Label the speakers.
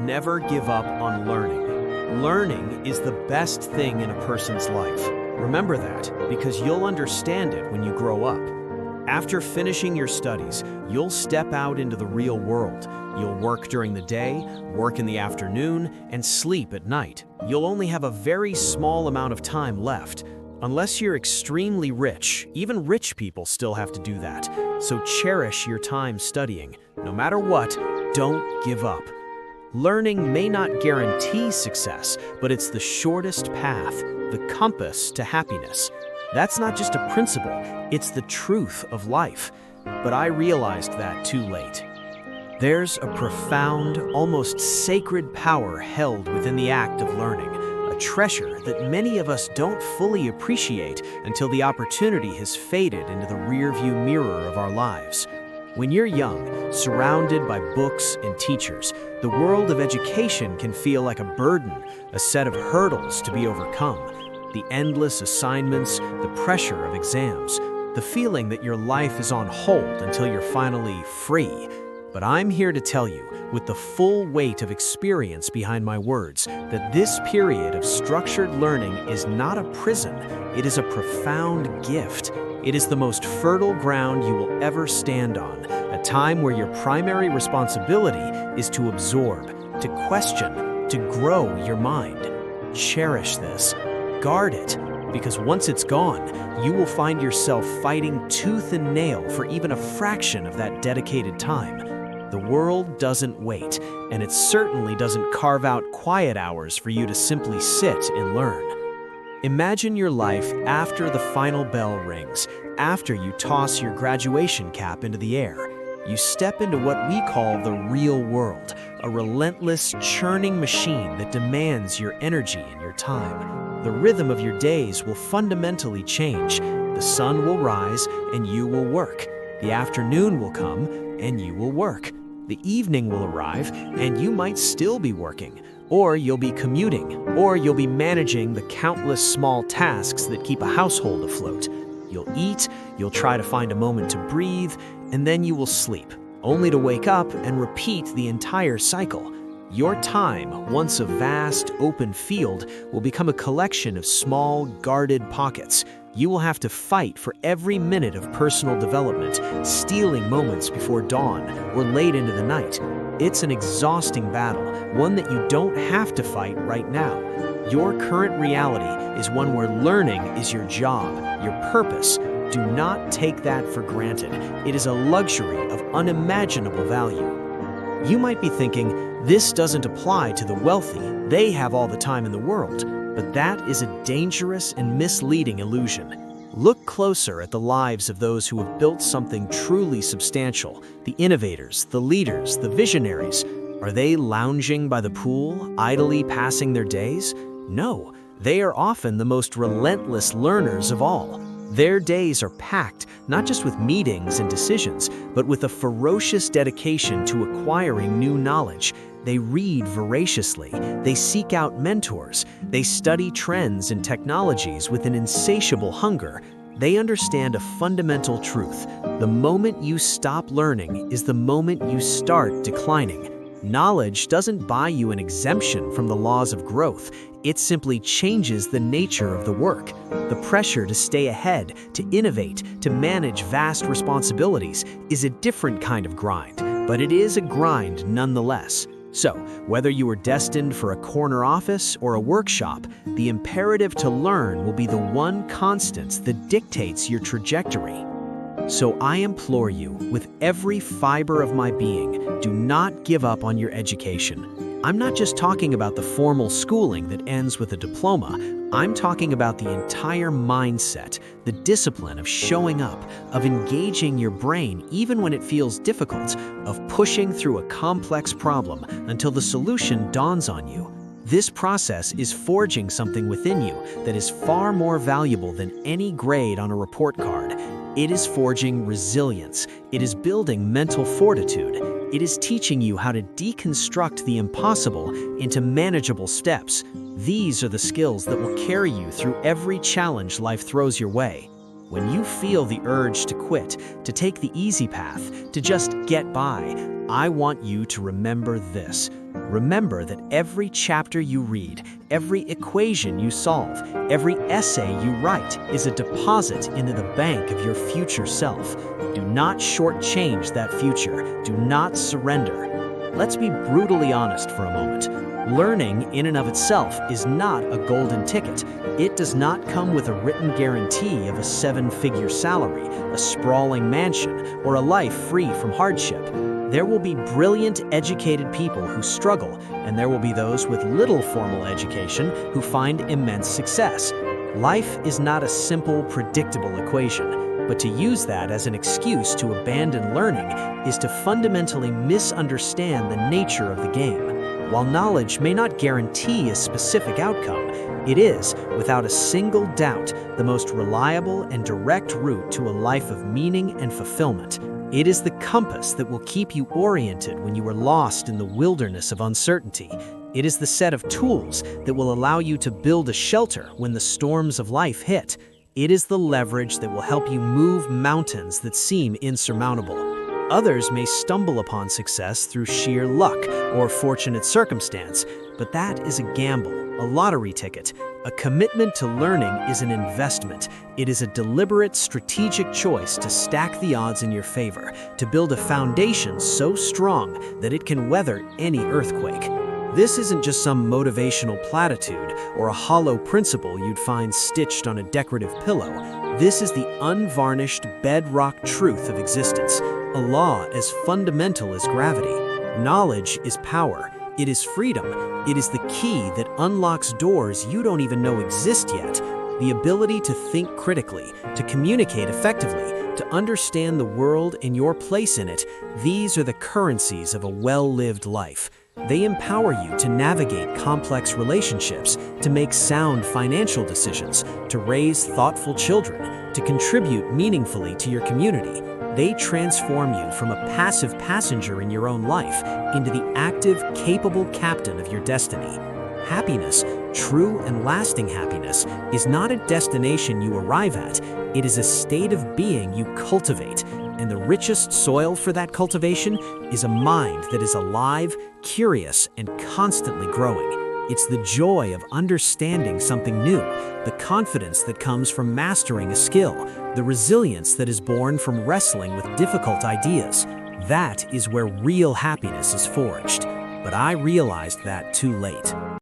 Speaker 1: Never give up on learning. Learning is the best thing in a person's life. Remember that, because you'll understand it when you grow up. After finishing your studies, you'll step out into the real world. You'll work during the day, work in the afternoon, and sleep at night. You'll only have a very small amount of time left. Unless you're extremely rich, even rich people still have to do that. So cherish your time studying. No matter what, don't give up. Learning may not guarantee success, but it's the shortest path, the compass to happiness. That's not just a principle, it's the truth of life. But I realized that too late. There's a profound, almost sacred power held within the act of learning, a treasure that many of us don't fully appreciate until the opportunity has faded into the rearview mirror of our lives. When you're young, surrounded by books and teachers, the world of education can feel like a burden, a set of hurdles to be overcome. The endless assignments, the pressure of exams, the feeling that your life is on hold until you're finally free. But I'm here to tell you, with the full weight of experience behind my words, that this period of structured learning is not a prison, it is a profound gift. It is the most fertile ground you will ever stand on, a time where your primary responsibility is to absorb, to question, to grow your mind. Cherish this. Guard it, because once it's gone, you will find yourself fighting tooth and nail for even a fraction of that dedicated time. The world doesn't wait, and it certainly doesn't carve out quiet hours for you to simply sit and learn. Imagine your life after the final bell rings, after you toss your graduation cap into the air. You step into what we call the real world, a relentless, churning machine that demands your energy and your time. The rhythm of your days will fundamentally change. The sun will rise and you will work. The afternoon will come and you will work. The evening will arrive and you might still be working. Or you'll be commuting, or you'll be managing the countless small tasks that keep a household afloat. You'll eat, you'll try to find a moment to breathe, and then you will sleep, only to wake up and repeat the entire cycle. Your time, once a vast, open field, will become a collection of small, guarded pockets. You will have to fight for every minute of personal development, stealing moments before dawn or late into the night. It's an exhausting battle, one that you don't have to fight right now. Your current reality is one where learning is your job, your purpose. Do not take that for granted. It is a luxury of unimaginable value. You might be thinking, this doesn't apply to the wealthy. They have all the time in the world. But that is a dangerous and misleading illusion. Look closer at the lives of those who have built something truly substantial, the innovators, the leaders, the visionaries. Are they lounging by the pool, idly passing their days? No, they are often the most relentless learners of all. Their days are packed, not just with meetings and decisions, but with a ferocious dedication to acquiring new knowledge. They read voraciously, they seek out mentors, they study trends and technologies with an insatiable hunger. They understand a fundamental truth. The moment you stop learning is the moment you start declining. Knowledge doesn't buy you an exemption from the laws of growth. It simply changes the nature of the work. The pressure to stay ahead, to innovate, to manage vast responsibilities is a different kind of grind, but it is a grind nonetheless. So, whether you are destined for a corner office or a workshop, the imperative to learn will be the one constant that dictates your trajectory. So I implore you, with every fiber of my being, do not give up on your education. I'm not just talking about the formal schooling that ends with a diploma. I'm talking about the entire mindset, the discipline of showing up, of engaging your brain even when it feels difficult, of pushing through a complex problem until the solution dawns on you. This process is forging something within you that is far more valuable than any grade on a report card. It is forging resilience. It is building mental fortitude. It is teaching you how to deconstruct the impossible into manageable steps. These are the skills that will carry you through every challenge life throws your way. When you feel the urge to quit, to take the easy path, to just get by, I want you to remember this. Remember that every chapter you read, every equation you solve, every essay you write is a deposit into the bank of your future self. Do not shortchange that future. Do not surrender. Let's be brutally honest for a moment. Learning in and of itself is not a golden ticket. It does not come with a written guarantee of a 7-figure salary, a sprawling mansion, or a life free from hardship. There will be brilliant, educated people who struggle, and there will be those with little formal education who find immense success. Life is not a simple, predictable equation, but to use that as an excuse to abandon learning is to fundamentally misunderstand the nature of the game. While knowledge may not guarantee a specific outcome, it is, without a single doubt, the most reliable and direct route to a life of meaning and fulfillment. It is the compass that will keep you oriented when you are lost in the wilderness of uncertainty. It is the set of tools that will allow you to build a shelter when the storms of life hit. It is the leverage that will help you move mountains that seem insurmountable. Others may stumble upon success through sheer luck or fortunate circumstance, but that is a gamble, a lottery ticket. A commitment to learning is an investment. It is a deliberate, strategic choice to stack the odds in your favor, to build a foundation so strong that it can weather any earthquake. This isn't just some motivational platitude or a hollow principle you'd find stitched on a decorative pillow. This is the unvarnished bedrock truth of existence, a law as fundamental as gravity. Knowledge is power. It is freedom. It is the key that unlocks doors you don't even know exist yet. The ability to think critically, to communicate effectively, to understand the world and your place in it, these are the currencies of a well-lived life. They empower you to navigate complex relationships, to make sound financial decisions, to raise thoughtful children, to contribute meaningfully to your community. They transform you from a passive passenger in your own life into the active, capable captain of your destiny. Happiness, true and lasting happiness, is not a destination you arrive at. It is a state of being you cultivate. And the richest soil for that cultivation is a mind that is alive, curious, and constantly growing. It's the joy of understanding something new, the confidence that comes from mastering a skill, the resilience that is born from wrestling with difficult ideas. That is where real happiness is forged. But I realized that too late.